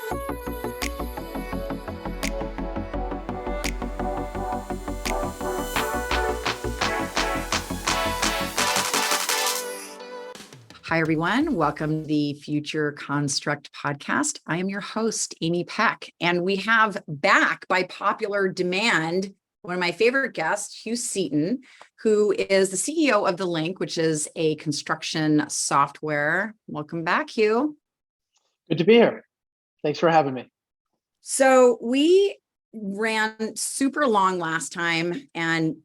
Hi, everyone. Welcome to the Future Construct podcast. I am your host, Amy Peck, and we have back by popular demand one of my favorite guests, Hugh Seaton, who is the CEO of The Link, which is a construction software. Welcome back, Hugh. Good to be here. Thanks for having me. So we ran super long last time and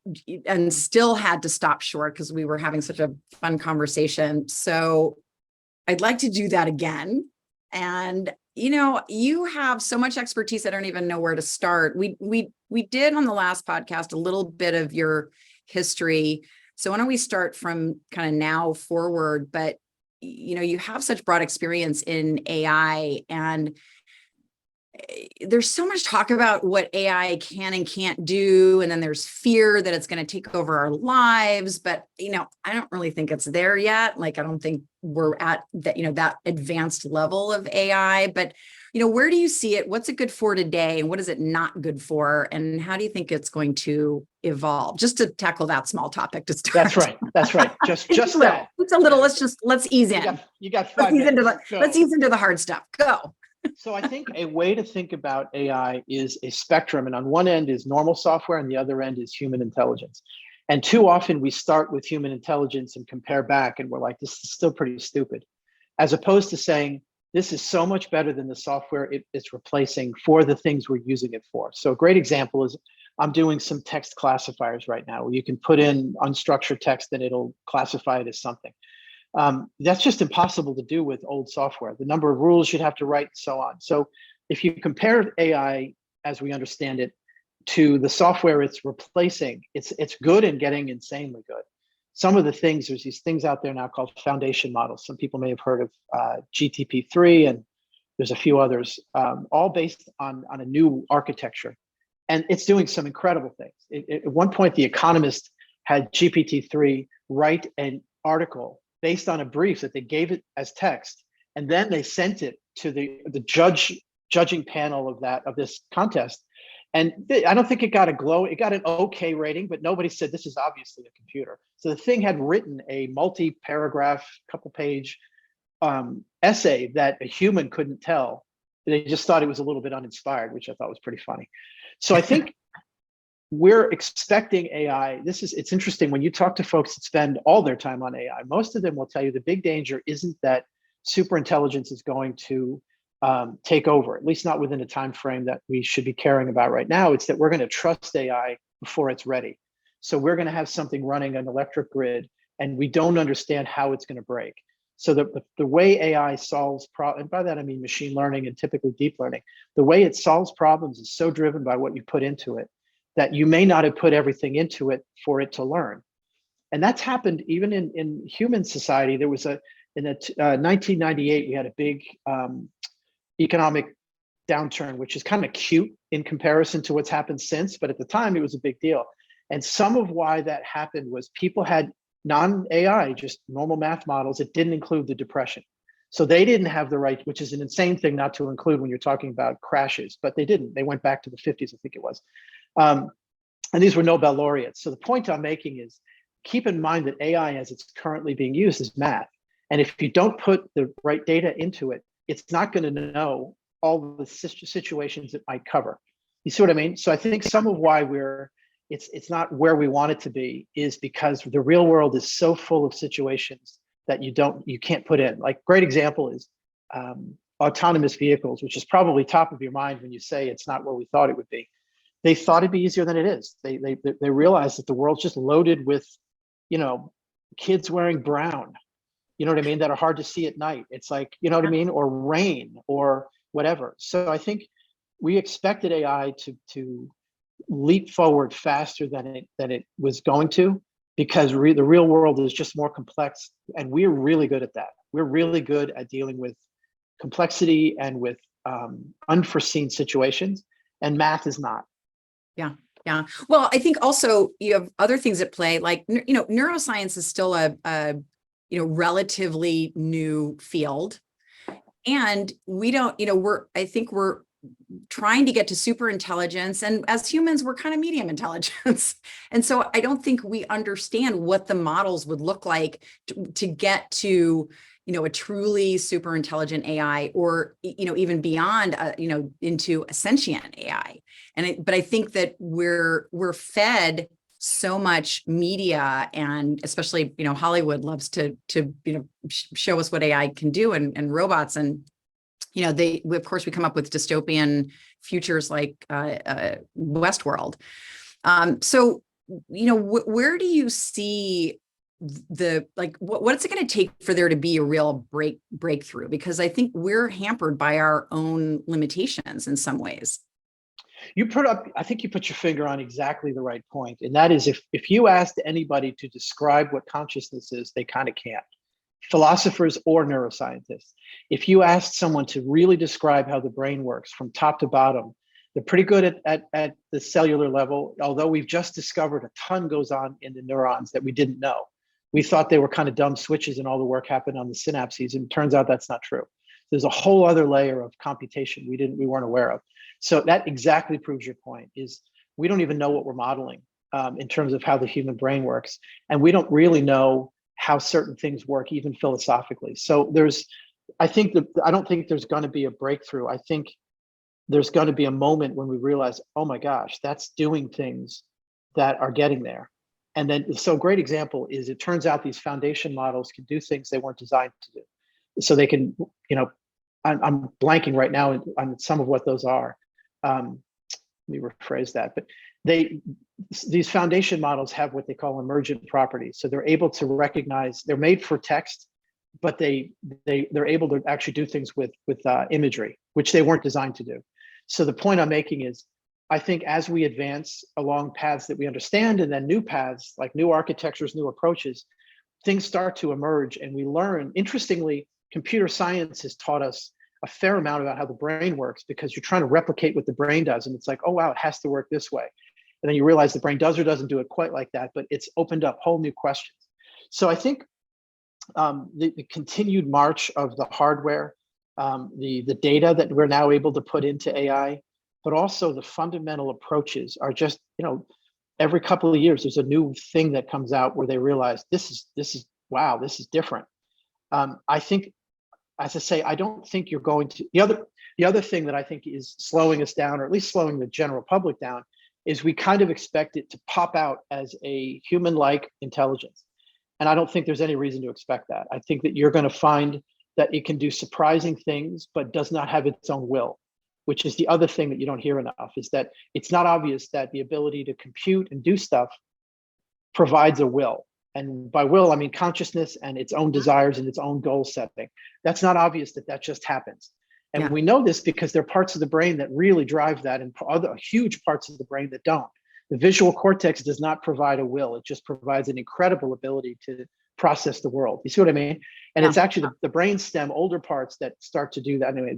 still had to stop short because we were having such a fun conversation. So I'd like to do that again. And you have so much expertise, I don't even know where to start. We did on the last podcast a little bit of your history. So why don't we start from kind of now forward? But you have such broad experience in AI, and there's so much talk about what AI can and can't do. And then there's fear that it's going to take over our lives. But, I don't really think it's there yet. Like, I don't think we're at that, that advanced level of AI. But, where do you see it? What's it good for today? And what is it not good for? And how do you think it's going to evolve? Just to tackle that small topic to start. That's right. Just that. It's a little, let's ease in. You got 5 minutes. Let's ease into the hard stuff. Go. So I think a way to think about AI is a spectrum. And on one end is normal software and the other end is human intelligence. And too often we start with human intelligence and compare back and we're like, this is still pretty stupid. As opposed to saying, this is so much better than the software it's replacing for the things we're using it for. So a great example is I'm doing some text classifiers right now where you can put in unstructured text and it'll classify it as something. That's just impossible to do with old software. The number of rules you'd have to write and so on. So if you compare AI as we understand it to the software it's replacing, it's good and getting insanely good. Some of the things, there's these things out there now called foundation models. Some people may have heard of GTP3 and there's a few others, all based on a new architecture. And it's doing some incredible things. At one point, The Economist had GPT-3 write an article based on a brief that they gave it as text, and then they sent it to the judging panel of this contest. And I don't think it got it got an okay rating, but nobody said this is obviously a computer. So the thing had written a multi-paragraph, couple-page essay that a human couldn't tell. They just thought it was a little bit uninspired, which I thought was pretty funny. So I think we're expecting AI. It's interesting when you talk to folks that spend all their time on AI, most of them will tell you the big danger isn't that super intelligence is going to take over, at least not within a time frame that we should be caring about right now. It's that we're going to trust AI before it's ready. So we're going to have something running an electric grid and we don't understand how it's going to break. So the way AI solves problems, and by that I mean machine learning and typically deep learning, the way it solves problems is so driven by what you put into it that you may not have put everything into it for it to learn. And that's happened even in human society. There was in 1998, we had a big economic downturn, which is kind of cute in comparison to what's happened since, but at the time it was a big deal. And some of why that happened was people had non-AI, just normal math models that didn't include the depression. So they didn't have the right, which is an insane thing not to include when you're talking about crashes, but they didn't. They went back to the 50s, I think it was. And these were Nobel laureates. So the point I'm making is keep in mind that AI as it's currently being used is math. And if you don't put the right data into it, it's not going to know all the situations it might cover. You see what I mean? So I think some of why it's not where we want it to be is because the real world is so full of situations that you can't put in. Like, great example is autonomous vehicles, which is probably top of your mind when you say it's not where we thought it would be. They thought it'd be easier than it is. They realized that the world's just loaded with, kids wearing brown, that are hard to see at night. It's like, or rain or whatever. So I think we expected AI to leap forward faster than it was going to, because the real world is just more complex, and we're really good at that. We're really good at dealing with complexity and with unforeseen situations, and math is not. Yeah. Yeah. Well, I think also you have other things at play, like, neuroscience is still a relatively new field. And we don't, I think we're trying to get to super intelligence. And as humans, we're kind of medium intelligence. And so I don't think we understand what the models would look like to get to, a truly super intelligent AI, or, even beyond, into a sentient AI. But I think that we're fed so much media, and especially, Hollywood loves to show us what AI can do, and robots. And of course, we come up with dystopian futures like Westworld. So, where do you see what's it going to take for there to be a real breakthrough? Because I think we're hampered by our own limitations in some ways. I think you put your finger on exactly the right point. And that is, if you asked anybody to describe what consciousness is, they kind of can't. Philosophers or neuroscientists. If you asked someone to really describe how the brain works from top to bottom, they're pretty good at the cellular level, although we've just discovered a ton goes on in the neurons that we didn't know. We thought they were kind of dumb switches and all the work happened on the synapses, and it turns out that's not true. There's a whole other layer of computation we weren't aware of. So that exactly proves your point, is we don't even know what we're modeling in terms of how the human brain works. And we don't really know how certain things work, even philosophically. So I don't think there's going to be a breakthrough. I think there's going to be a moment when we realize, oh my gosh, that's doing things that are getting there. And then, so a great example is, it turns out these foundation models can do things they weren't designed to do. So they can, I'm blanking right now on some of what those are. Let me rephrase that, but these foundation models have what they call emergent properties. So they're able to recognize, they're made for text, but they're able to actually do things with imagery, which they weren't designed to do. So the point I'm making is, I think as we advance along paths that we understand, and then new paths, like new architectures, new approaches, things start to emerge, and we learn. Interestingly, computer science has taught us a fair amount about how the brain works, because you're trying to replicate what the brain does. And it's like, oh, wow, it has to work this way. And then you realize the brain does or doesn't do it quite like that, but it's opened up whole new questions. So I think the continued march of the hardware, the data that we're now able to put into AI, but also the fundamental approaches are just, every couple of years, there's a new thing that comes out where they realize this is wow, this is different. I think, as I say, I don't think you're going to, the other thing that I think is slowing us down, or at least slowing the general public down, is we kind of expect it to pop out as a human-like intelligence. And I don't think there's any reason to expect that. I think that you're going to find that it can do surprising things, but does not have its own will, which is the other thing that you don't hear enough, is that it's not obvious that the ability to compute and do stuff provides a will. And by will, I mean consciousness and its own desires and its own goal setting. That's not obvious that just happens. And we know this because there are parts of the brain that really drive that, and other huge parts of the brain that don't. The visual cortex does not provide a will. It just provides an incredible ability to process the world. You see what I mean? And it's actually the brain stem, older parts, that start to do that. Anyway,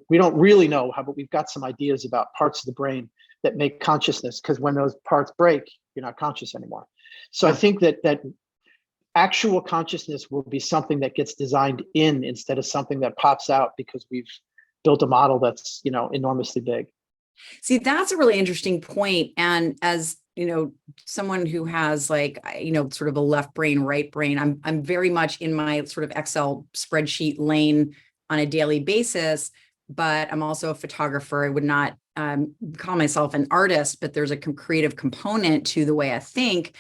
we don't really know how, but we've got some ideas about parts of the brain that make consciousness, because when those parts break, you're not conscious anymore. So I think that actual consciousness will be something that gets designed in, instead of something that pops out because we've built a model that's, enormously big. See, that's a really interesting point. And as someone who has sort of a left brain, right brain, I'm very much in my sort of Excel spreadsheet lane on a daily basis, but I'm also a photographer. I would not call myself an artist, but there's a creative component to the way I think.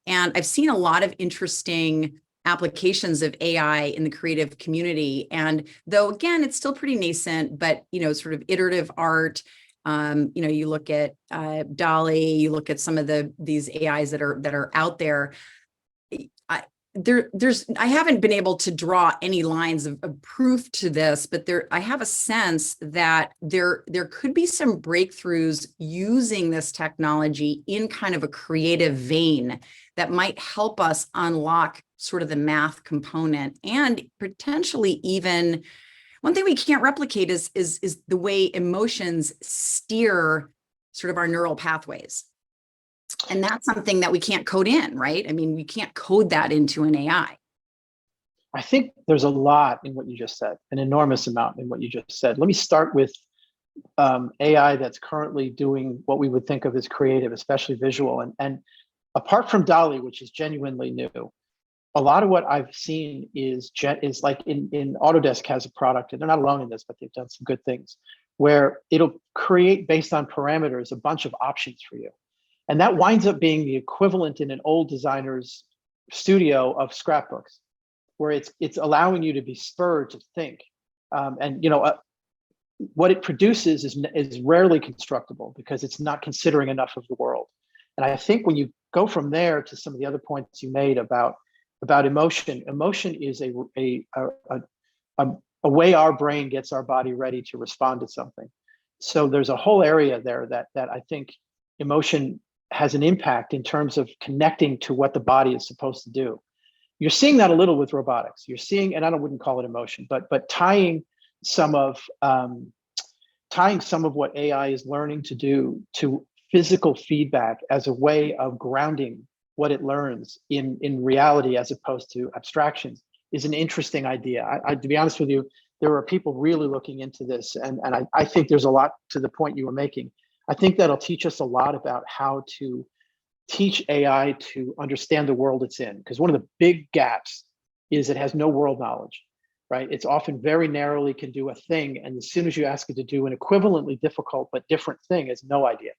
And I've seen a lot of interesting applications of AI in the creative community. And though, again, it's still pretty nascent, but, sort of iterative art, you look at DALL-E, you look at some of these AIs that are out there. I haven't been able to draw any lines of proof to this, but I have a sense that there could be some breakthroughs using this technology in kind of a creative vein that might help us unlock sort of the math component, and potentially even one thing we can't replicate is the way emotions steer sort of our neural pathways. And that's something that we can't code in, right? I mean, we can't code that into an AI. I think there's a lot in what you just said, an enormous amount in what you just said. Let me start with AI that's currently doing what we would think of as creative, especially visual. And apart from DALL-E, which is genuinely new, a lot of what I've seen is like in Autodesk has a product, and they're not alone in this, but they've done some good things, where it'll create based on parameters a bunch of options for you. And that winds up being the equivalent in an old designer's studio of scrapbooks, where it's allowing you to be spurred to think. And what it produces is rarely constructible because it's not considering enough of the world. And I think when you go from there to some of the other points you made about emotion, emotion is a way our brain gets our body ready to respond to something. So there's a whole area there that I think emotion has an impact in terms of connecting to what the body is supposed to do. You're seeing that a little with robotics. You're seeing, and I wouldn't call it emotion, but tying some of what AI is learning to do to physical feedback as a way of grounding what it learns in reality as opposed to abstractions is an interesting idea. To be honest with you, there are people really looking into this, and I think there's a lot to the point you were making. I think that'll teach us a lot about how to teach AI to understand the world it's in, because one of the big gaps is it has no world knowledge, right? It's often very narrowly can do a thing, and as soon as you ask it to do an equivalently difficult but different thing, it's no idea.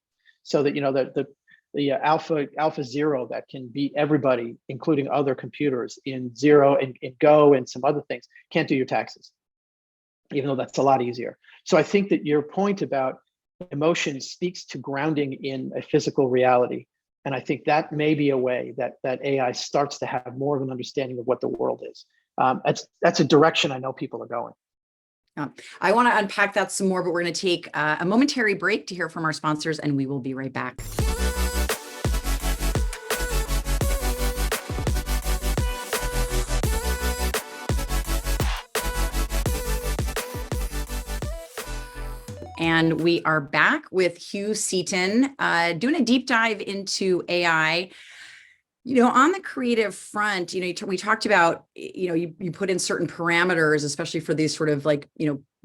So that the alpha zero that can beat everybody, including other computers in Zero and in Go and some other things, can't do your taxes, even though that's a lot easier. So I think that your point about emotion speaks to grounding in a physical reality. And I think that may be a way that AI starts to have more of an understanding of what the world is. That's a direction I know people are going. I want to unpack that some more, but we're going to take a momentary break to hear from our sponsors, and we will be right back. And we are back with Hugh Seaton, doing a deep dive into AI. On the creative front, we talked about, you put in certain parameters, especially for these sort of like,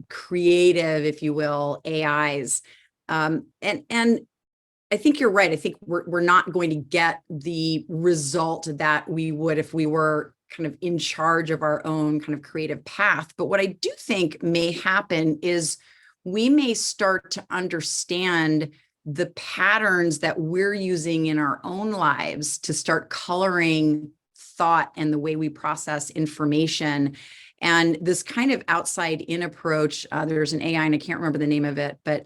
creative, if you will, AIs. And I think you're right. I think we're not going to get the result that we would if we were kind of in charge of our own kind of creative path. But what I do think may happen is we may start to understand the patterns that we're using in our own lives to start coloring thought and the way we process information. And this kind of outside in approach, there's an AI, and I can't remember the name of it, but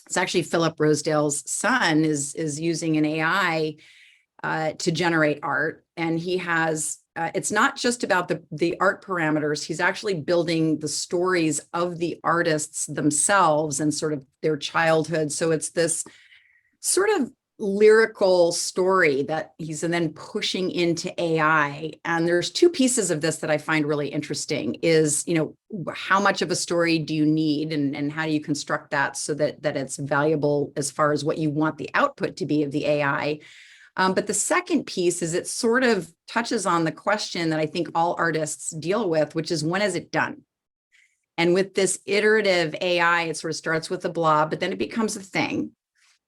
it's actually Philip Rosedale's son is using an AI to generate art. And he has, it's not just about the art parameters. He's actually building the stories of the artists themselves and sort of their childhood. So it's this sort of lyrical story that he's and then pushing into AI. And there's two pieces of this that I find really interesting is, how much of a story do you need and how do you construct that so that it's valuable as far as what you want the output to be of the AI. But the second piece is it sort of touches on the question that I think all artists deal with, which is when is it done? And with this iterative AI, it sort of starts with a blob, but then it becomes a thing.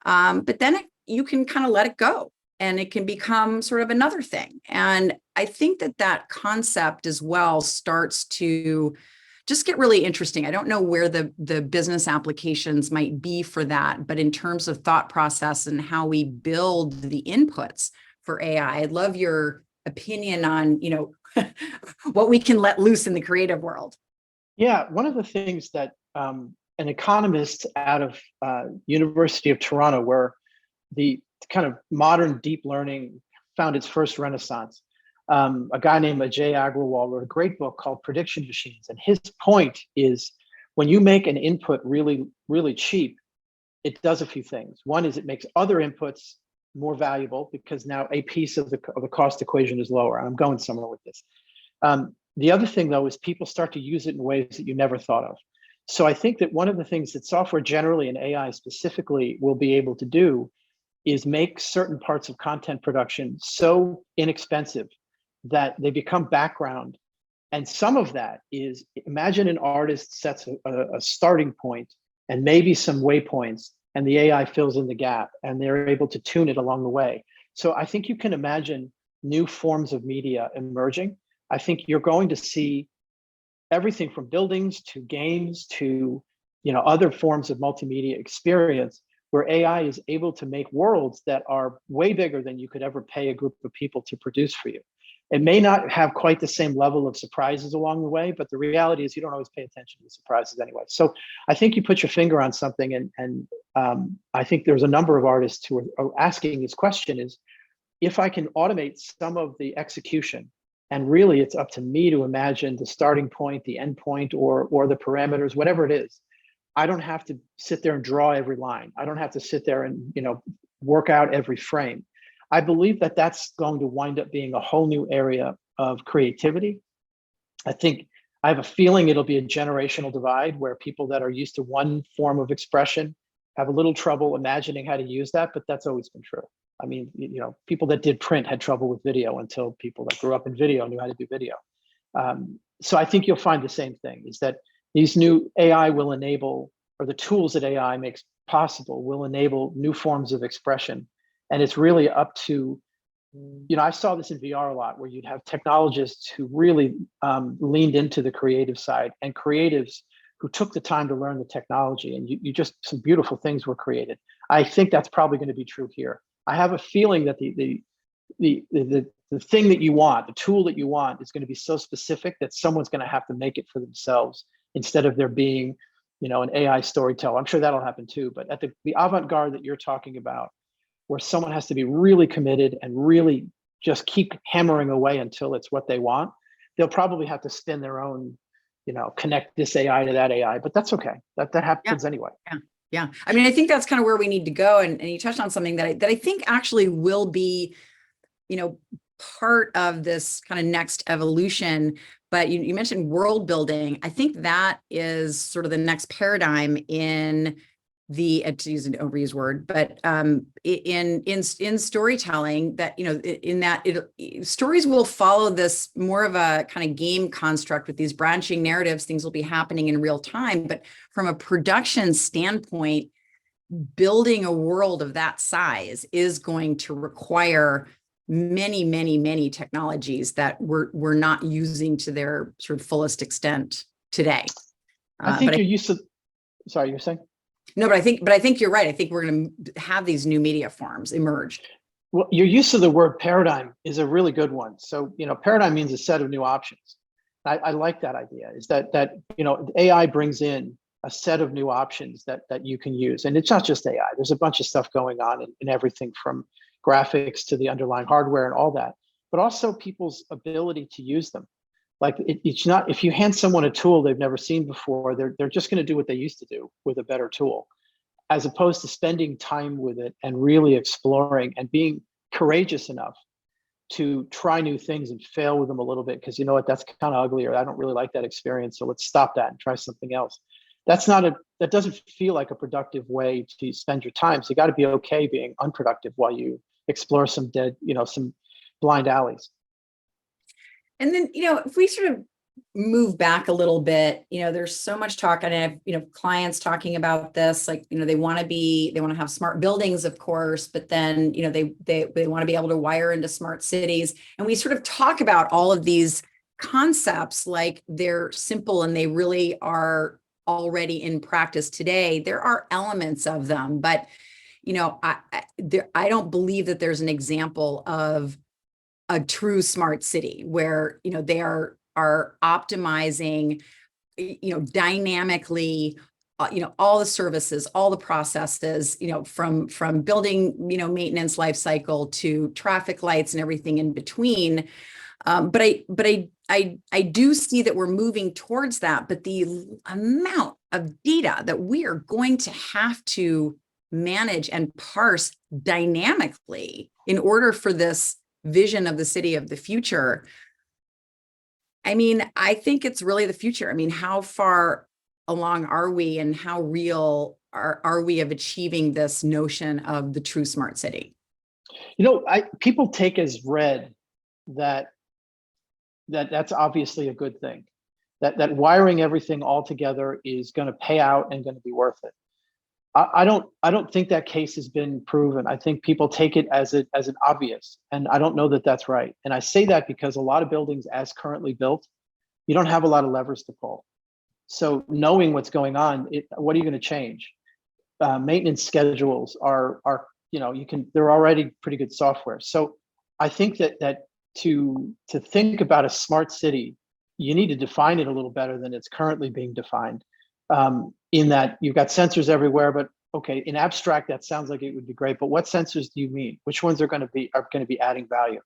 But then you can kind of let it go and it can become sort of another thing. And I think that concept as well starts to just get really interesting. I don't know where the business applications might be for that, but in terms of thought process and how we build the inputs for AI, I'd love your opinion on, what we can let loose in the creative world. Yeah, one of the things that an economist out of University of Toronto, where the kind of modern deep learning found its first renaissance, a guy named Ajay Agrawal wrote a great book called Prediction Machines. And his point is when you make an input really, really cheap, it does a few things. One is it makes other inputs more valuable because now a piece of the cost equation is lower. I'm going somewhere with this. The other thing, though, is people start to use it in ways that you never thought of. So I think that one of the things that software generally and AI specifically will be able to do is make certain parts of content production so inexpensive that they become background And some of that is, imagine an artist sets a starting point and maybe some waypoints, and the AI fills in the gap, and they're able to tune it along the way. So I think you can imagine new forms of media emerging. I think you're going to see everything from buildings to games to other forms of multimedia experience, where AI is able to make worlds that are way bigger than you could ever pay a group of people to produce for you. It may not have quite the same level of surprises along the way, but the reality is you don't always pay attention to the surprises anyway. So I think you put your finger on something, and I think there's a number of artists who are asking this question is, if I can automate some of the execution, and really it's up to me to imagine the starting point, the end point, or the parameters, whatever it is. I don't have to sit there and draw every line. I don't have to sit there and work out every frame. I believe that that's going to wind up being a whole new area of creativity. I have a feeling it'll be a generational divide where people that are used to one form of expression have a little trouble imagining how to use that, but that's always been true. I mean, people that did print had trouble with video until people that grew up in video knew how to do video. So I think you'll find the same thing, is that these new AI will enable, or the tools that AI makes possible will enable new forms of expression. And it's really up to, I saw this in VR a lot, where you'd have technologists who really leaned into the creative side, and creatives who took the time to learn the technology, and you just, some beautiful things were created. I think that's probably going to be true here. I have a feeling that the thing that you want, the tool that you want, is going to be so specific that someone's going to have to make it for themselves, instead of there being, an AI storyteller. I'm sure that'll happen too, but at the avant-garde that you're talking about, where someone has to be really committed and really just keep hammering away until it's what they want, they'll probably have to spin their own, connect this AI to that AI, but that's okay. That happens anyway. Yeah. Yeah. I mean, I think that's kind of where we need to go. And you touched on something that I think actually will be, part of this kind of next evolution. But you mentioned world building. I think that is sort of the next paradigm in to use an overused word, but in storytelling, that in that stories will follow this more of a kind of game construct with these branching narratives. Things will be happening in real time, but from a production standpoint, building a world of that size is going to require many, many, many technologies that we're not using to their sort of fullest extent today. I think you're used to. Sorry, you're saying? No, but I think you're right. I think we're going to have these new media forms emerge. Well, your use of the word paradigm is a really good one. So, paradigm means a set of new options. I like that idea, is that AI brings in a set of new options that you can use. And it's not just AI. There's a bunch of stuff going on in everything from graphics to the underlying hardware and all that, but also people's ability to use them. Like it's not, if you hand someone a tool they've never seen before, they're just going to do what they used to do with a better tool, as opposed to spending time with it and really exploring and being courageous enough to try new things and fail with them a little bit, because you know what, that's kind of ugly, or I don't really like that experience, so let's stop that and try something else. That doesn't feel like a productive way to spend your time. So you got to be okay being unproductive while you explore some some blind alleys. And then, if we sort of move back a little bit, there's so much talk, and I have, clients talking about this, like, they want to have smart buildings, of course, but then, they want to be able to wire into smart cities. And we sort of talk about all of these concepts like they're simple and they really are already in practice today. There are elements of them, but, I don't believe that there's an example of a true smart city where, they are optimizing, dynamically, all the services, all the processes, from building, maintenance life cycle to traffic lights and everything in between. But I do see that we're moving towards that, but the amount of data that we are going to have to manage and parse dynamically in order for this vision of the city of the future. I mean, I think it's really the future. I mean, how far along are we, and how real are we of achieving this notion of the true smart city? People take as read that that's obviously a good thing. That wiring everything all together is going to pay out and going to be worth it. I don't think that case has been proven. I think people take it as an obvious, and I don't know that that's right. And I say that because a lot of buildings as currently built, you don't have a lot of levers to pull. So knowing what's going on, what are you going to change? Maintenance schedules are they're already pretty good software. So I think that to think about a smart city, you need to define it a little better than it's currently being defined. In that you've got sensors everywhere, but okay, in abstract, that sounds like it would be great, but what sensors do you mean? Which ones are going to be adding value?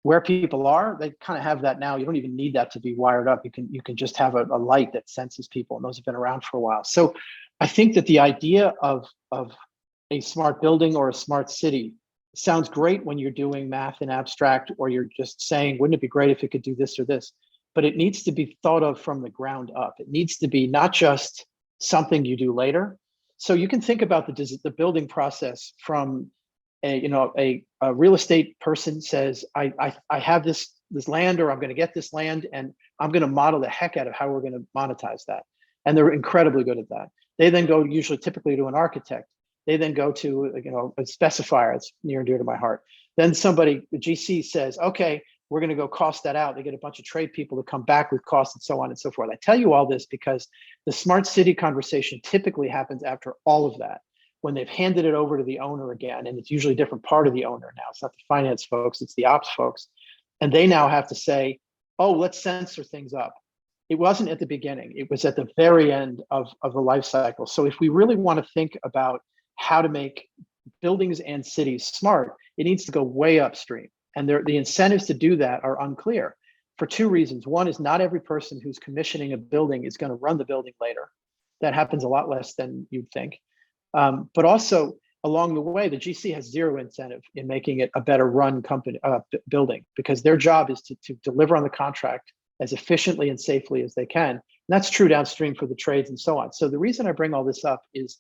Where people are, they kind of have that now. You don't even need that to be wired up. You can just have a light that senses people, and those have been around for a while. So I think that the idea of a smart building or a smart city sounds great when you're doing math in abstract, or you're just saying, wouldn't it be great if it could do this or this? But it needs to be thought of from the ground up. It needs to be not just something you do later. So you can think about the building process from a real estate person says, I have this land, or I'm going to get this land, and I'm going to model the heck out of how we're going to monetize that. And they're incredibly good at that. They then go typically to an architect. They then go to a specifier. It's near and dear to my heart. Then the GC says, okay, we're going to go cost that out. They get a bunch of trade people to come back with costs and so on and so forth. I tell you all this because the smart city conversation typically happens after all of that, when they've handed it over to the owner again, and it's usually a different part of the owner now. It's not the finance folks, it's the ops folks. And they now have to say, oh, let's censor things up. It wasn't at the beginning, it was at the very end of the life cycle. So if we really want to think about how to make buildings and cities smart, it needs to go way upstream. And the incentives to do that are unclear for two reasons. One is not every person who's commissioning a building is going to run the building later. That happens a lot less than you'd think. But also along the way, the GC has zero incentive in making it a better run building, because their job is to deliver on the contract as efficiently and safely as they can. And that's true downstream for the trades and so on. So the reason I bring all this up is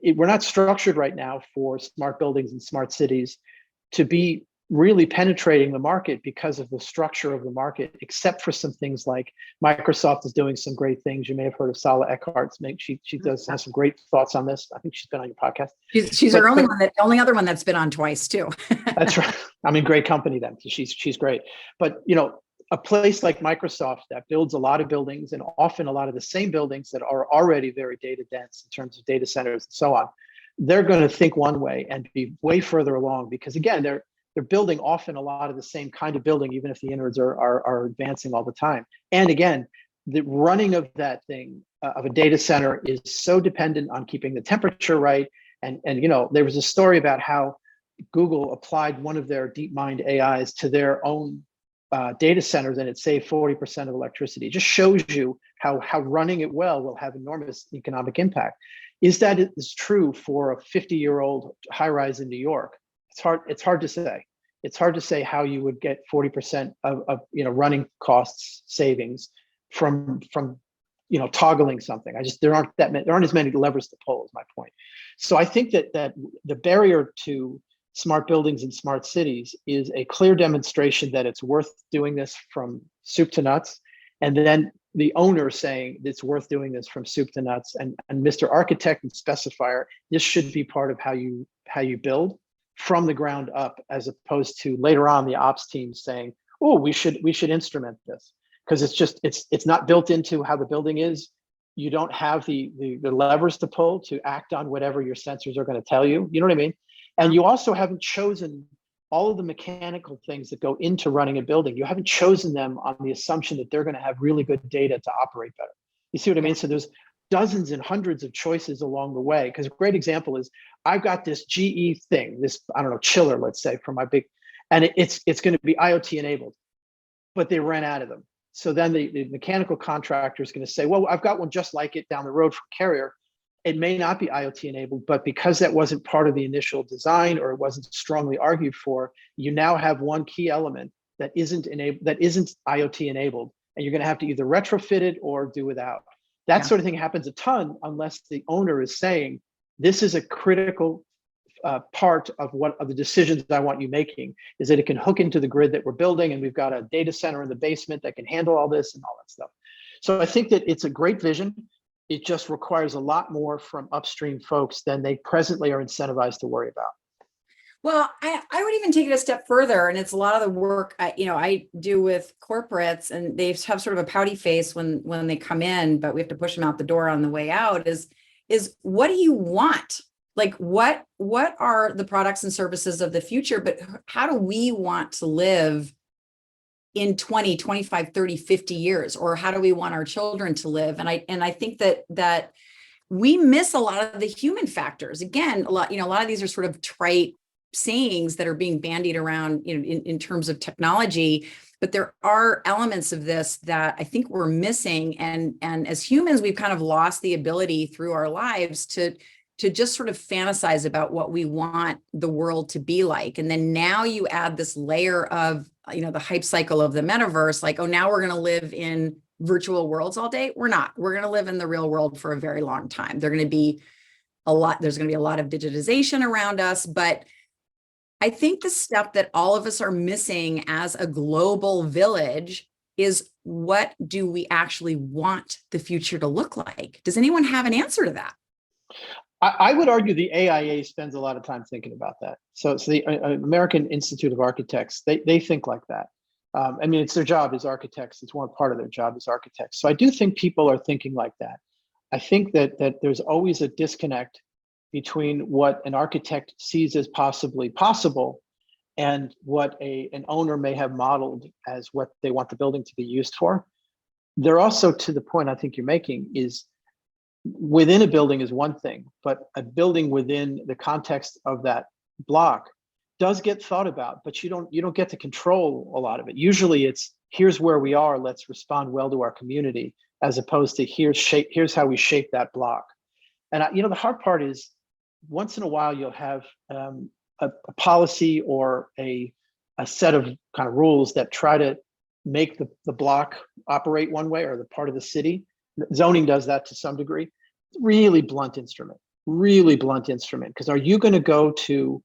we're not structured right now for smart buildings and smart cities to be really penetrating the market because of the structure of the market, except for some things like Microsoft is doing some great things. You may have heard of Sala Eckhart's. She has some great thoughts on this. I think she's been on your podcast. She's the only other one that's been on twice too. That's right. I mean, great company then. She's great. But a place like Microsoft that builds a lot of buildings, and often a lot of the same buildings that are already very data dense in terms of data centers and so on, they're going to think one way and be way further along, because again, they're building often a lot of the same kind of building, even if the innards are advancing all the time. And again, the running of that thing, of a data center, is so dependent on keeping the temperature right. And there was a story about how Google applied one of their DeepMind AIs to their own data centers, and it saved 40% of electricity. It just shows you how running it well will have enormous economic impact. Is that is true for a 50-year-old high-rise in New York? It's hard to say. It's hard to say how you would get 40% of running costs savings from toggling something. There aren't as many levers to pull, is my point. So I think that the barrier to smart buildings and smart cities is a clear demonstration that it's worth doing this from soup to nuts, and then the owner saying it's worth doing this from soup to nuts. And Mr. Architect and Specifier, this should be part of how you build from the ground up, as opposed to later on the ops team saying, oh, we should instrument this, because it's not built into how the building is. You don't have the levers to pull to act on whatever your sensors are going to tell you. You know what I mean? And you also haven't chosen all of the mechanical things that go into running a building. You haven't chosen them on the assumption that they're going to have really good data to operate better. You see what I mean? So there's dozens and hundreds of choices along the way. Because a great example is, I've got this GE thing, this, I don't know, chiller, let's say, from my big, and it's going to be IoT enabled, but they ran out of them. So then the mechanical contractor is going to say, well, I've got one just like it down the road from Carrier. It may not be IoT enabled, but because that wasn't part of the initial design, or it wasn't strongly argued for, you now have one key element that isn't IoT enabled, and you're going to have to either retrofit it or do without. That sort of thing happens a ton unless the owner is saying, this is a critical part of the decisions I want you making is that it can hook into the grid that we're building, and we've got a data center in the basement that can handle all this and all that stuff. So I think that it's a great vision. It just requires a lot more from upstream folks than they presently are incentivized to worry about. Well, I would even take it a step further, and it's a lot of the work I do with corporates, and they have sort of a pouty face when they come in, but we have to push them out the door on the way out. Is what do you want? Like what are the products and services of the future? But how do we want to live in 20, 25, 30, 50 years? Or how do we want our children to live? And I think that we miss a lot of the human factors. Again, a lot of these are sort of trite sayings that are being bandied around, in terms of technology, but there are elements of this that I think we're missing. And as humans, we've kind of lost the ability through our lives to just sort of fantasize about what we want the world to be like. And then now you add this layer of, the hype cycle of the metaverse, like, oh, now we're going to live in virtual worlds all day. We're not. We're going to live in the real world for a very long time. There's going to be a lot of digitization around us, but I think the step that all of us are missing as a global village is, what do we actually want the future to look like? Does anyone have an answer to that? I would argue the AIA spends a lot of time thinking about that. So it's the American Institute of Architects. They think like that. It's their job as architects. It's one part of their job as architects. So I do think people are thinking like that. I think that there's always a disconnect between what an architect sees as possibly possible and what an owner may have modeled as what they want the building to be used for. They're also, to the point I think you're making, is within a building is one thing, but a building within the context of that block does get thought about, but you don't get to control a lot of it. Usually it's, here's where we are, let's respond well to our community, as opposed to here's how we shape that block. And the hard part is, once in a while you'll have a policy or a set of kind of rules that try to make the block operate one way, or the part of the city. Zoning does that to some degree. Really blunt instrument, because are you going to go to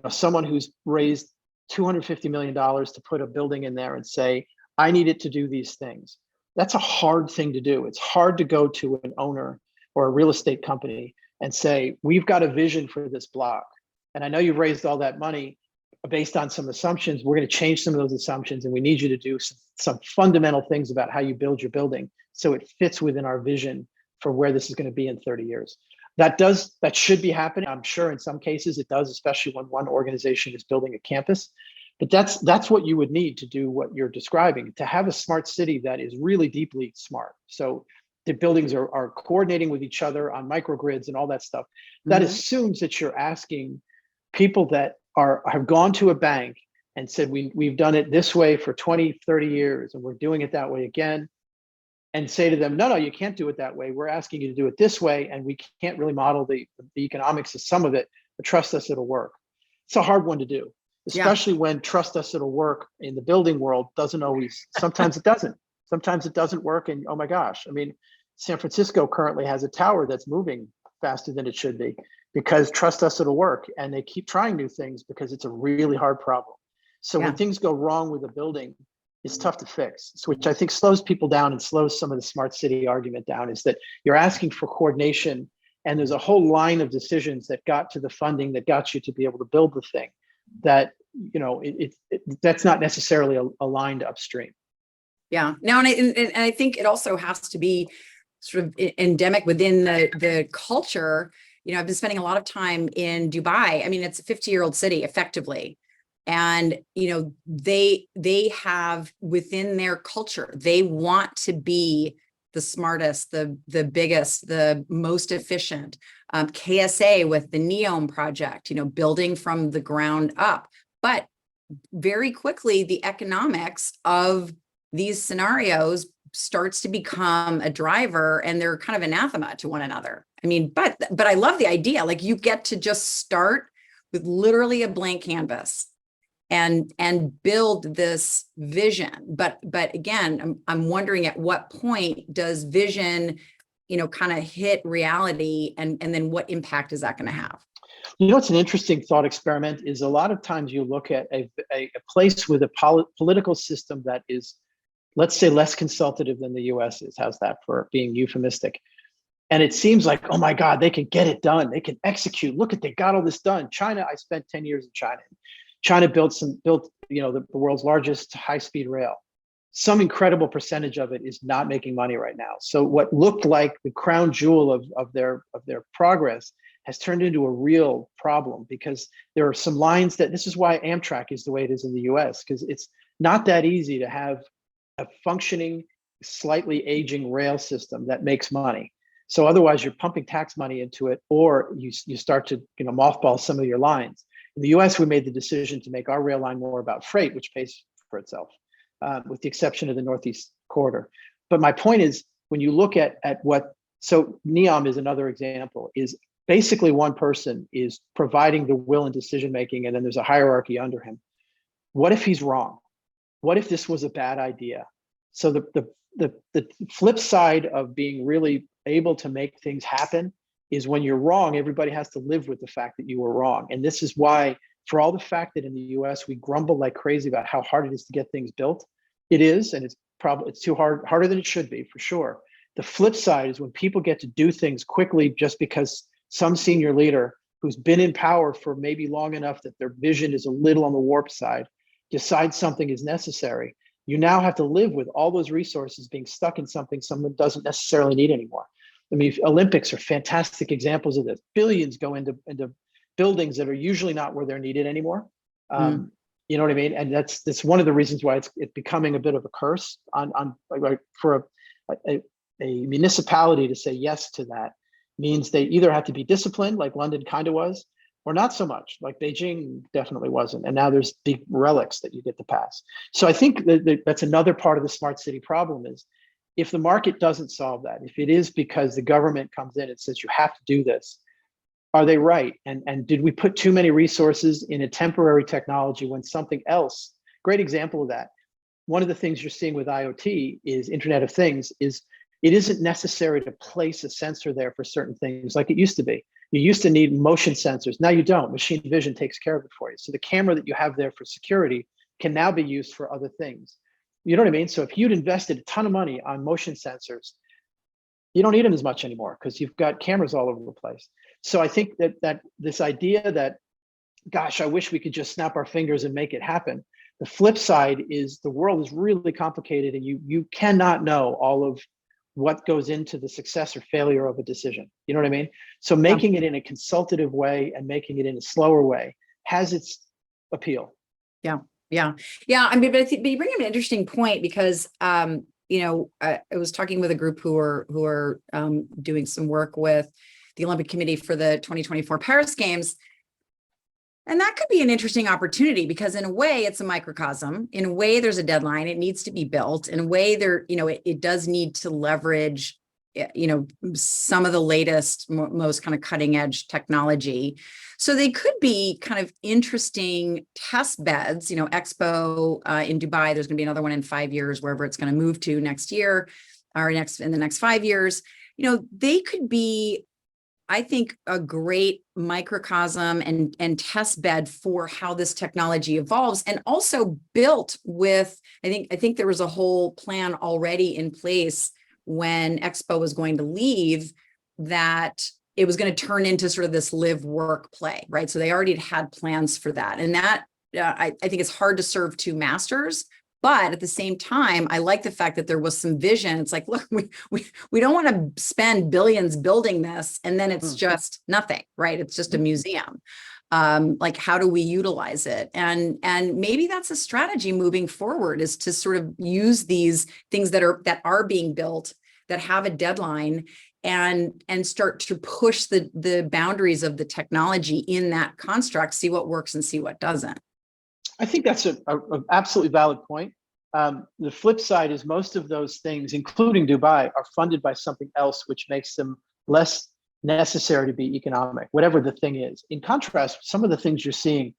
someone who's raised $250 million to put a building in there and say, I need it to do these things? That's a hard thing to do. It's hard to go to an owner or a real estate company and say, we've got a vision for this block, and I know you've raised all that money based on some assumptions. We're going to change some of those assumptions, and we need you to do some fundamental things about how you build your building so it fits within our vision for where this is going to be in 30 years. That should be happening. I'm sure in some cases it does, especially when one organization is building a campus. But that's what you would need to do what you're describing, to have a smart city that is really deeply smart. So the buildings are coordinating with each other on microgrids and all that stuff. That assumes that you're asking people that have gone to a bank and said, we've done it this way for 20, 30 years, and we're doing it that way again, and say to them, no, you can't do it that way. We're asking you to do it this way, and we can't really model the economics of some of it, but trust us, it'll work. It's a hard one to do, especially when trust us, it'll work in the building world doesn't always, sometimes it doesn't. Sometimes it doesn't work, and oh my gosh, San Francisco currently has a tower that's moving faster than it should be, because trust us, it'll work. And they keep trying new things because it's a really hard problem. So when things go wrong with a building, it's tough to fix, which I think slows people down and slows some of the smart city argument down, is that you're asking for coordination, and there's a whole line of decisions that got to the funding that got you to be able to build the thing that, that's not necessarily aligned upstream. Yeah, no, and I think it also has to be sort of endemic within the culture. I've been spending a lot of time in Dubai. It's a 50-year-old city effectively. And, they have within their culture, they want to be the smartest, the biggest, the most efficient. KSA with the NEOM project, building from the ground up. But very quickly, the economics of these scenarios starts to become a driver, and they're kind of anathema to one another. But I love the idea. Like, you get to just start with literally a blank canvas and build this vision. But again, I'm wondering, at what point does vision kind of hit reality, and then what impact is that going to have? It's an interesting thought experiment is a lot of times you look at a place with a political system that is, let's say, less consultative than the US is. How's that for being euphemistic? And it seems like, oh my God, they can get it done. They can execute. Look at, they got all this done. China, I spent 10 years in China. China built the world's largest high-speed rail. Some incredible percentage of it is not making money right now. So what looked like the crown jewel of their progress has turned into a real problem, because there are some lines that, this is why Amtrak is the way it is in the US, because it's not that easy to have a functioning, slightly aging rail system that makes money. So otherwise you're pumping tax money into it, or you start to mothball some of your lines. In the US, we made the decision to make our rail line more about freight, which pays for itself, with the exception of the Northeast corridor. But my point is, when you look at so NEOM is another example, is basically one person is providing the will and decision-making, and then there's a hierarchy under him. What if he's wrong? What if this was a bad idea? So the flip side of being really able to make things happen is when you're wrong, everybody has to live with the fact that you were wrong. And this is why, for all the fact that in the US, we grumble like crazy about how hard it is to get things built. It is, and it's too hard, harder than it should be, for sure. The flip side is when people get to do things quickly just because some senior leader who's been in power for maybe long enough that their vision is a little on the warp side decides something is necessary. You now have to live with all those resources being stuck in something someone doesn't necessarily need anymore. I mean, Olympics are fantastic examples of this. Billions go into buildings that are usually not where they're needed anymore. You know what I mean? And that's one of the reasons why it's becoming a bit of a curse for a municipality to say yes to that. Means they either have to be disciplined, like London kind of was, or not so much, like Beijing definitely wasn't. And now there's big relics that you get to pass. So I think that's another part of the smart city problem is, if the market doesn't solve that, if it is because the government comes in and says you have to do this, are they right? And did we put too many resources in a temporary technology when something else? Great example of that. One of the things you're seeing with IoT is Internet of Things is, it isn't necessary to place a sensor there for certain things like it used to be. You used to need motion sensors. Now you don't. Machine vision takes care of it for you. So the camera that you have there for security can now be used for other things. You know what I mean? So if you'd invested a ton of money on motion sensors, you don't need them as much anymore because you've got cameras all over the place. So I think that this idea that, gosh, I wish we could just snap our fingers and make it happen. The flip side is the world is really complicated, and you cannot know all of what goes into the success or failure of a decision. You know what I mean? So making it in a consultative way and making it in a slower way has its appeal. Yeah. I mean, but you bring up an interesting point, because I was talking with a group who are doing some work with the Olympic Committee for the 2024 Paris Games. And that could be an interesting opportunity, because in a way it's a microcosm. In a way, there's a deadline. It needs to be built. In a way, it does need to leverage, some of the latest, most kind of cutting edge technology. So they could be kind of interesting test beds. Expo in Dubai, there's going to be another one in 5 years, wherever it's going to move to next year, or in the next 5 years. They could be, I think, a great microcosm and test bed for how this technology evolves, and also built with, I think there was a whole plan already in place when Expo was going to leave, that it was going to turn into sort of this live, work, play, right? So they already had plans for that. And that, I think it's hard to serve two masters. But at the same time, I like the fact that there was some vision. It's like, look, we don't want to spend billions building this, and then it's just nothing, right? It's just a museum. Like, how do we utilize it? And maybe that's a strategy moving forward, is to sort of use these things that are being built, that have a deadline, and start to push the boundaries of the technology in that construct, see what works and see what doesn't. I think that's an absolutely valid point. The flip side is most of those things, including Dubai, are funded by something else, which makes them less necessary to be economic, whatever the thing is. In contrast, some of the things you're seeing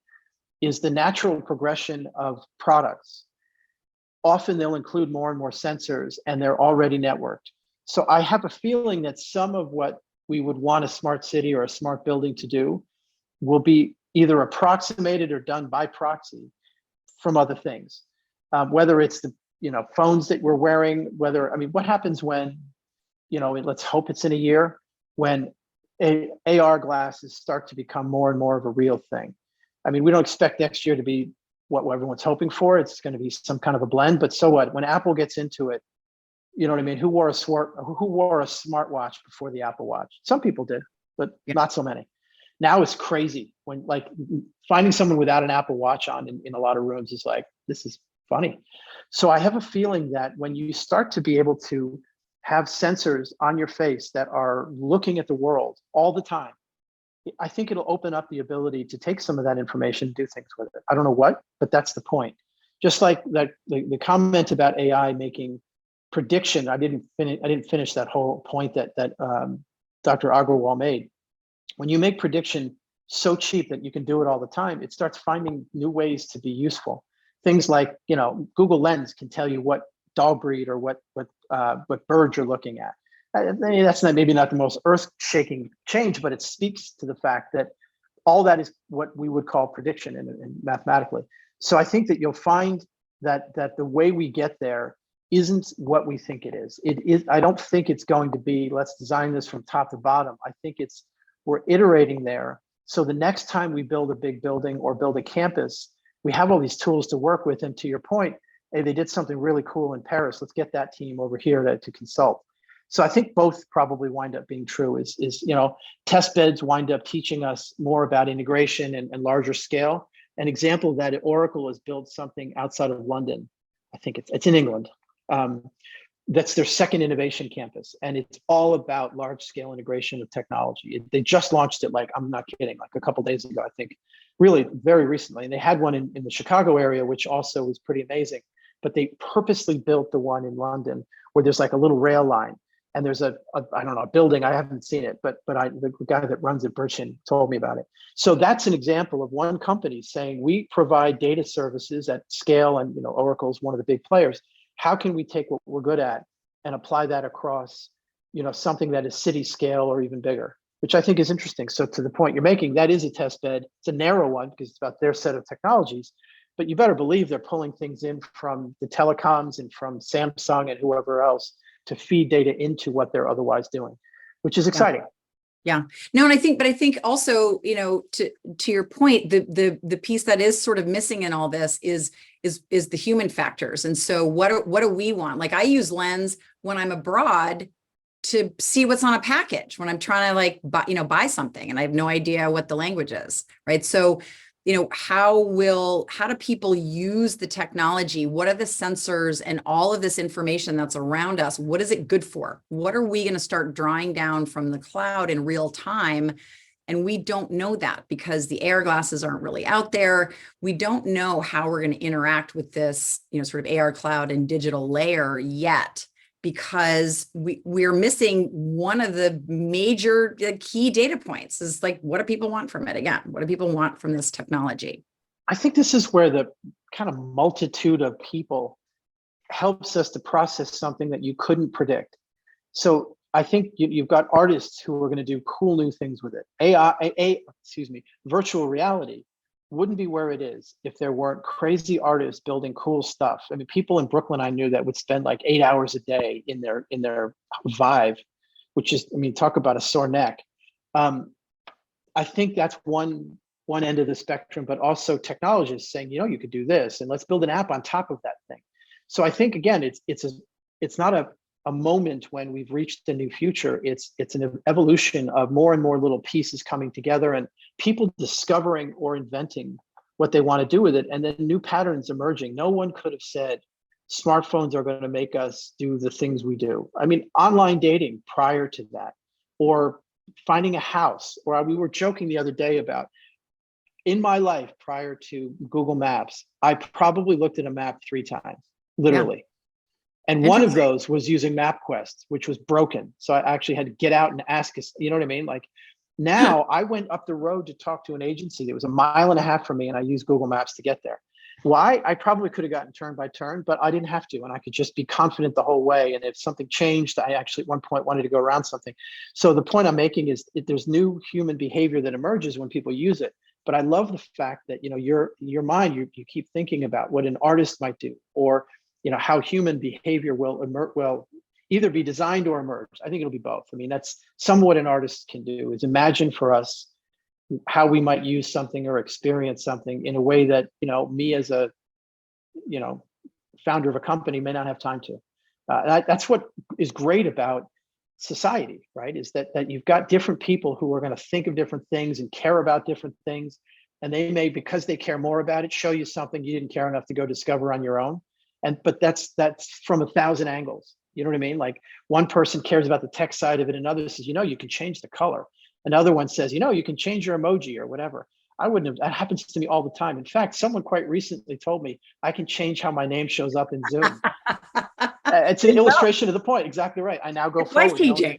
is the natural progression of products. Often they'll include more and more sensors, and they're already networked. So I have a feeling that some of what we would want a smart city or a smart building to do will be either approximated or done by proxy from other things. Whether it's the phones that we're wearing, what happens when, let's hope it's in a year, when AR glasses start to become more and more of a real thing. I mean, we don't expect next year to be what everyone's hoping for. It's going to be some kind of a blend, but so what? When Apple gets into it, you know what I mean? Who wore a smartwatch before the Apple Watch? Some people did, but not so many. Now it's crazy when finding someone without an Apple Watch on in a lot of rooms is like, this is funny. So I have a feeling that when you start to be able to have sensors on your face that are looking at the world all the time, I think it'll open up the ability to take some of that information and do things with it. I don't know what, but that's the point. Just like that, the comment about AI making prediction, I didn't finish that whole point that Dr. Agrawal made. When you make prediction so cheap that you can do it all the time, it starts finding new ways to be useful. Things like, Google Lens can tell you what dog breed or what bird you're looking at. That's maybe not the most earth-shaking change, but it speaks to the fact that all that is what we would call prediction in mathematically. So I think that you'll find that the way we get there isn't what we think it is. I don't think it's going to be, let's design this from top to bottom. I think we're iterating there. So the next time we build a big building or build a campus, we have all these tools to work with. And to your point, hey, they did something really cool in Paris. Let's get that team over here to consult. So I think both probably wind up being true. Is test beds wind up teaching us more about integration and larger scale. An example of that, Oracle has built something outside of London. I think it's in England. That's their second innovation campus, and it's all about large scale integration of technology. They just launched it, I'm not kidding, a couple days ago, I think, really very recently. And they had one in the Chicago area, which also was pretty amazing. But they purposely built the one in London where there's a little rail line, and there's a building. I haven't seen it, but the guy that runs it, Burchin, told me about it. So that's an example of one company saying we provide data services at scale, and Oracle's one of the big players. How can we take what we're good at and apply that across, something that is city scale or even bigger, which I think is interesting. So to the point you're making, that is a test bed. It's a narrow one because it's about their set of technologies, but you better believe they're pulling things in from the telecoms and from Samsung and whoever else to feed data into what they're otherwise doing, which is exciting. Yeah. No, and I think also, to your point, the piece that is sort of missing in all this is the human factors. And so what do we want? I use Lens when I'm abroad to see what's on a package, when I'm trying to buy something and I have no idea what the language is, right? So, how do people use the technology? What are the sensors and all of this information that's around us? What is it good for? What are we going to start drawing down from the cloud in real time? And we don't know that because the AR glasses aren't really out there. We don't know how we're going to interact with this, sort of AR cloud and digital layer yet, because we're missing one of the major key data points is what do people want from it? Again, what do people want from this technology? I think this is where the kind of multitude of people helps us to process something that you couldn't predict. So I think you've got artists who are going to do cool new things with it. Virtual reality wouldn't be where it is if there weren't crazy artists building cool stuff. I mean, people in Brooklyn I knew that would spend 8 hours a day in their Vive, which is, talk about a sore neck. I think that's one end of the spectrum, but also technologists saying, you could do this, and let's build an app on top of that thing. So I think again, it's not a moment when we've reached a new future. It's an evolution of more and more little pieces coming together and people discovering or inventing what they want to do with it, and then new patterns emerging. No one could have said smartphones are going to make us do the things we do. Online dating prior to that, or finding a house, or we were joking the other day about, in my life prior to Google Maps, I probably looked at a map 3 times, literally. Yeah. And one of those was using MapQuest, which was broken. So I actually had to get out and ask us, you know what I mean? Now I went up the road to talk to an agency that was 1.5 miles from me, and I used Google Maps to get there. Why? I probably could have gotten turn by turn, but I didn't have to, and I could just be confident the whole way. And if something changed, I actually at one point wanted to go around something. So the point I'm making is there's new human behavior that emerges when people use it. But I love the fact that, you know, your mind, you keep thinking about what an artist might do, or, you know, how human behavior will either be designed or emerge. I think it'll be both. I mean, that's somewhat an artist can do, is imagine for us how we might use something or experience something in a way that, you know, me as a, you know, founder of a company may not have time to. That's what is great about society, right? Is that you've got different people who are going to think of different things and care about different things. And they may, because they care more about it, show you something you didn't care enough to go discover on your own. But that's from 1,000 angles. You know what I mean? Like, one person cares about the tech side of it, another says, you know, you can change the color. Another one says, you know, you can change your emoji or whatever. I wouldn't have, that happens to me all the time. In fact, someone quite recently told me I can change how my name shows up in Zoom. It's an illustration of the point. Exactly right. I now go forward. You know,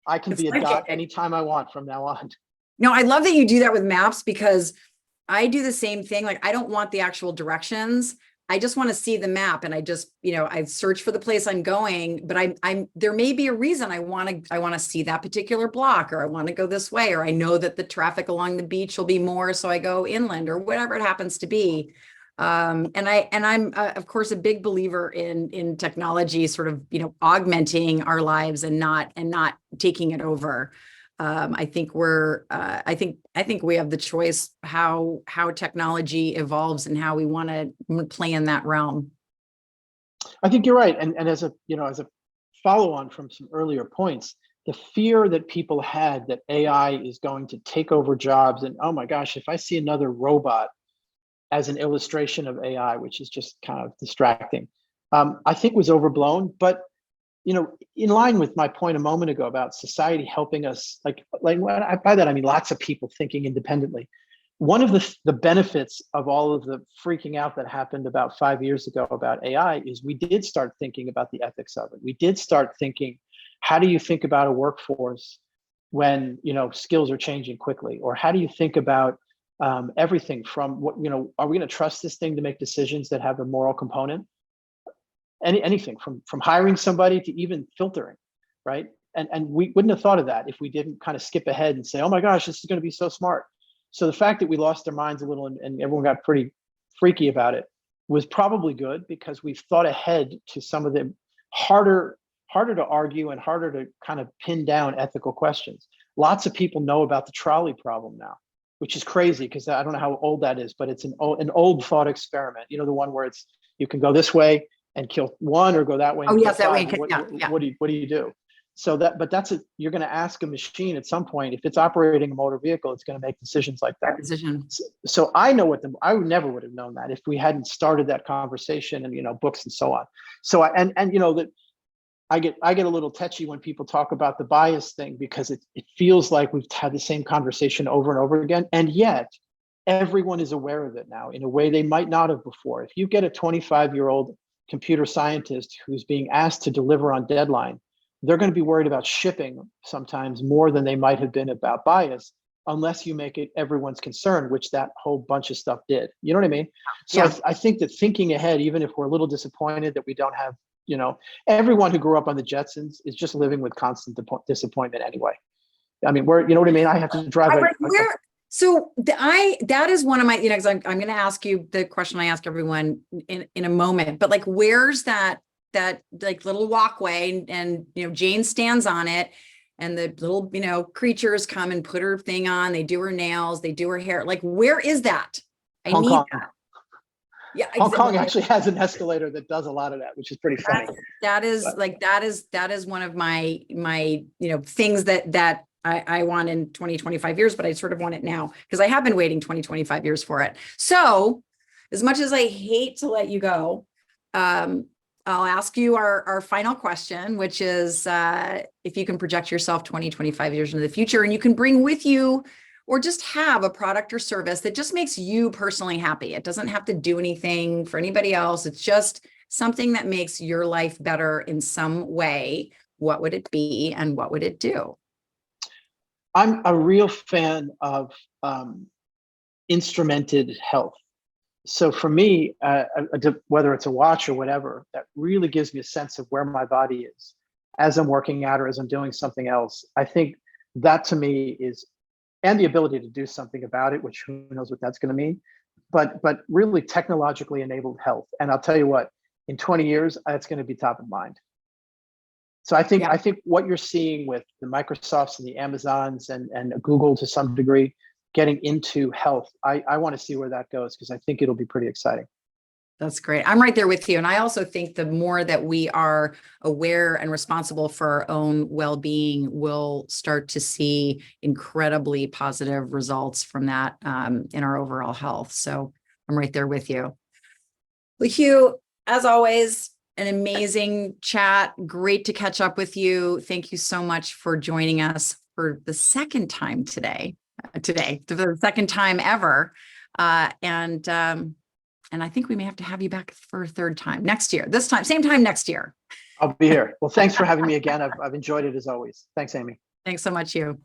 I can be a dot anytime I want from now on. No, I love that you do that with maps, because I do the same thing. Like, I don't want the actual directions. I just want to see the map, and I just, you know, I search for the place I'm going, but I'm there may be a reason I want to see that particular block, or I want to go this way, or I know that the traffic along the beach will be more, so I go inland, or whatever it happens to be. And I'm of course a big believer in technology sort of, you know, augmenting our lives and not taking it over. I think I think we have the choice how technology evolves and how we want to play in that realm. I think you're right. And as a, you know, as a follow on from some earlier points, the fear that people had that AI is going to take over jobs, and oh my gosh, if I see another robot as an illustration of AI, which is just kind of distracting, I think was overblown. But, you know, in line with my point a moment ago about society helping us, like by that I mean lots of people thinking independently. One of the benefits of all of the freaking out that happened about 5 years ago about AI is we did start thinking about the ethics of it. We did start thinking, how do you think about a workforce when, you know, skills are changing quickly? Or how do you think about everything from what, you know, are we going to trust this thing to make decisions that have a moral component? Anything from hiring somebody to even filtering, right? And we wouldn't have thought of that if we didn't kind of skip ahead and say, oh my gosh, this is going to be so smart. So the fact that we lost our minds a little and everyone got pretty freaky about it was probably good, because we've thought ahead to some of the harder to argue and harder to kind of pin down ethical questions. Lots of people know about the trolley problem now, which is crazy, because I don't know how old that is, but it's an old thought experiment. You know, the one where it's, you can go this way and kill one, or go that way. Oh yes, that way. What do you do? So that's you're going to ask a machine at some point, if it's operating a motor vehicle, it's going to make decisions like that. So I know I never would have known that if we hadn't started that conversation and, you know, books and so on. So and you know, that I get a little touchy when people talk about the bias thing, because it feels like we've had the same conversation over and over again. And yet everyone is aware of it now in a way they might not have before. If you get a 25-year-old computer scientist who's being asked to deliver on deadline, they're going to be worried about shipping sometimes more than they might have been about bias, unless you make it everyone's concern, which that whole bunch of stuff did. You know what I mean? So yeah. I think that thinking ahead, even if we're a little disappointed that we don't have, you know, everyone who grew up on the Jetsons is just living with constant disappointment anyway. I mean, you know what I mean? I have to drive. So that is one of my, you know, because I'm going to ask you the question I ask everyone in a moment, but like, where's that like little walkway, and you know, Jane stands on it, and the little, you know, creatures come and put her thing on, they do her nails, they do her hair. Like, where is that? Hong Kong. That. Yeah, Hong Kong actually has an escalator that does a lot of that, which is pretty funny. That is one of my you know, things that I want in 20-25 years, but I sort of want it now, because I have been waiting 20-25 years for it. So as much as I hate to let you go, I'll ask you our final question, which is if you can project yourself 20-25 years into the future, and you can bring with you or just have a product or service that just makes you personally happy. It doesn't have to do anything for anybody else. It's just something that makes your life better in some way. What would it be, and what would it do? I'm a real fan of instrumented health. So for me, whether it's a watch or whatever, that really gives me a sense of where my body is as I'm working out or as I'm doing something else. I think that to me is, and the ability to do something about it, which who knows what that's going to mean, but really technologically enabled health. And I'll tell you what, in 20 years, that's going to be top of mind. So I think what you're seeing with the Microsofts and the Amazons and Google to some degree getting into health, I want to see where that goes, because I think it'll be pretty exciting. That's great. I'm right there with you. And I also think the more that we are aware and responsible for our own well-being, we'll start to see incredibly positive results from that in our overall health. So I'm right there with you. Well, Hugh, as always, an amazing chat. Great to catch up with you. Thank you so much for joining us for the second time today, for the second time ever. And I think we may have to have you back for a third time next year. This time, same time next year. I'll be here. Well, thanks for having me again. I've enjoyed it as always. Thanks, Amy. Thanks so much, Hugh.